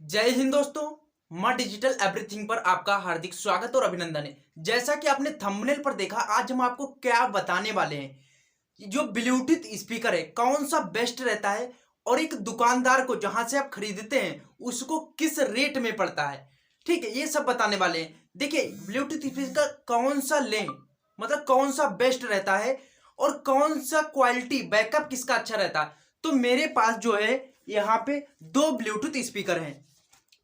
जय हिंद दोस्तों। माँ डिजिटल एवरीथिंग पर आपका हार्दिक स्वागत और अभिनंदन है। जैसा कि आपने थंबनेल पर देखा, आज हम आपको क्या बताने वाले हैं। जो ब्लूटूथ स्पीकर है कौन सा बेस्ट रहता है और एक दुकानदार को जहां से आप खरीदते हैं उसको किस रेट में पड़ता है, ठीक है, ये सब बताने वाले हैं। देखिए, ब्लूटूथ स्पीकर कौन सा लें, मतलब कौन सा बेस्ट रहता है और कौन सा क्वालिटी बैकअप किसका अच्छा रहता है। तो मेरे पास जो है यहाँ पे दो ब्लूटूथ स्पीकर हैं।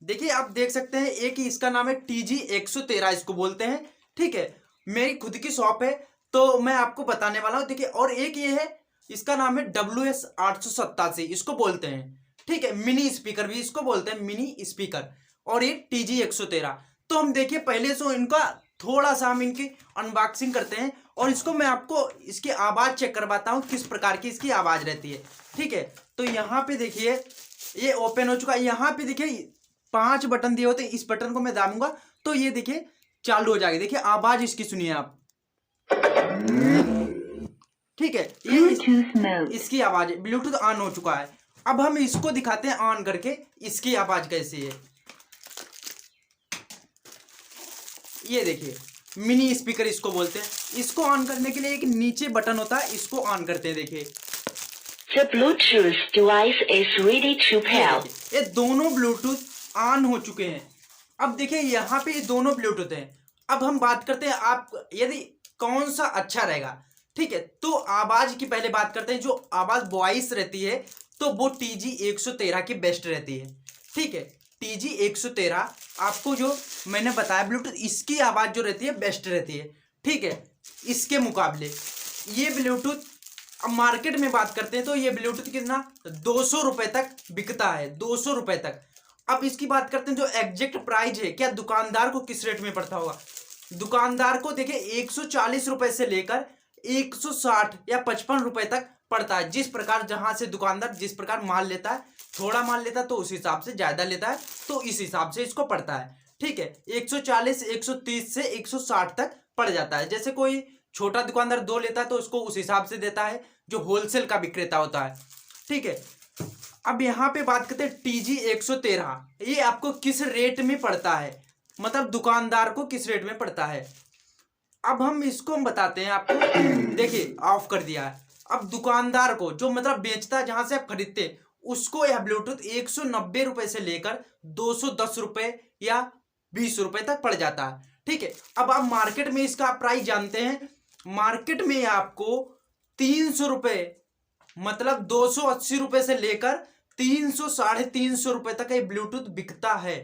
देखिए, आप देख सकते हैं, एक ही इसका नाम है TG113 इसको बोलते हैं, ठीक है। मेरी खुद की शॉप है तो मैं आपको बताने वाला हूं। देखिए, और एक ये है, इसका नाम है WS887 इसको बोलते हैं, ठीक है। मिनी स्पीकर भी इसको बोलते हैं, मिनी स्पीकर। और ये TG113। तो हम देखिए पहले से इनका थोड़ा सा हम इनकी अनबॉक्सिंग करते हैं और इसको मैं आपको इसकी आवाज चेक करवाता हूं, किस प्रकार की इसकी आवाज रहती है, ठीक है। तो यहाँ पे देखिए, ये ओपन हो चुका है। यहाँ पे देखिए 5 बटन दिए होते हैं, इस बटन को मैं दाबूंगा तो ये देखिए चालू हो जाएगी। देखिए आवाज इसकी सुनिए आप, ठीक है। इसकी आवाज है, ब्लूटूथ ऑन हो चुका है। अब हम इसको दिखाते हैं ऑन करके इसकी आवाज कैसी है। ये देखिए, मिनी स्पीकर इसको बोलते हैं। इसको ऑन करने के लिए एक नीचे बटन होता है, इसको ऑन करते हैं। देखिए, The Bluetooth device is ready to pair. ये दोनों ब्लूटूथ ऑन हो चुके हैं। अब देखिए यहाँ पे ये दोनों ब्लूटूथ हैं। अब हम बात करते हैं आप यदि कौन सा अच्छा रहेगा, ठीक है। तो आवाज की पहले बात करते हैं। जो आवाज वॉइस रहती है तो वो TG113 की बेस्ट रहती है, ठीक है। TG113 आपको जो मैंने बताया ब्लूटूथ, इसकी आवाज जो रहती है बेस्ट रहती है, ठीक है। इसके मुकाबले ये ब्लूटूथ, अब मार्केट में बात करते हैं तो ये ब्लूटूथ कितना 200 रुपए तक बिकता है, 200 रुपए तक। अब इसकी बात करते हैं जो एग्जैक्ट प्राइस है, क्या दुकानदार को किस रेट में पड़ता होगा। दुकानदार को देखिए 140 रुपए से लेकर 160 या 55 रुपए तक पड़ता है। जिस प्रकार जहां से दुकानदार जिस प्रकार माल लेता है, थोड़ा माल लेता है तो उस हिसाब से ज्यादा लेता है, तो इस हिसाब से इसको पड़ता है, ठीक है। 140 130 से 160 तक पड़ जाता है। जैसे कोई छोटा दुकानदार 2 लेता है तो उसको उस हिसाब से देता है जो होलसेल का विक्रेता होता है, ठीक है। अब यहाँ पे बात करते हैं TG113, ये आपको किस रेट में पड़ता है, मतलब दुकानदार को किस रेट में पड़ता है। अब हम इसको बताते हैं आपको। देखिए, ऑफ कर दिया है। अब दुकानदार को जो मतलब बेचता है, जहां से आप खरीदते हैं, उसको यह ब्लूटूथ 190 रुपए से लेकर 210 रुपए या 20 रुपए तक पड़ जाता है, ठीक है। अब आप मार्केट में इसका प्राइस जानते हैं। मार्केट में आपको 300 रुपए, मतलब 280 रुपए से लेकर 300 350 रुपए तक ये ब्लूटूथ बिकता है,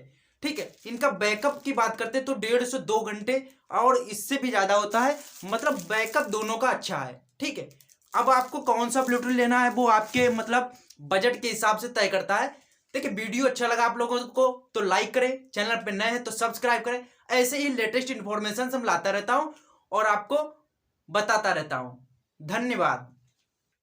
ठीक है। इनका बैकअप की बात करते हैं तो 1.5 से 2 घंटे और इससे भी ज्यादा होता है, मतलब बैकअप दोनों का अच्छा है, ठीक है। अब आपको कौन सा ब्लूटूथ लेना है वो आपके मतलब बजट के हिसाब से तय करता है। देखिए, वीडियो अच्छा लगा आप लोगों को तो लाइक करें, चैनल पे नए हैं तो सब्सक्राइब करें। ऐसे ही लेटेस्ट इंफॉर्मेशन हम लाता रहता हूं और आपको बताता रहता हूं। धन्यवाद।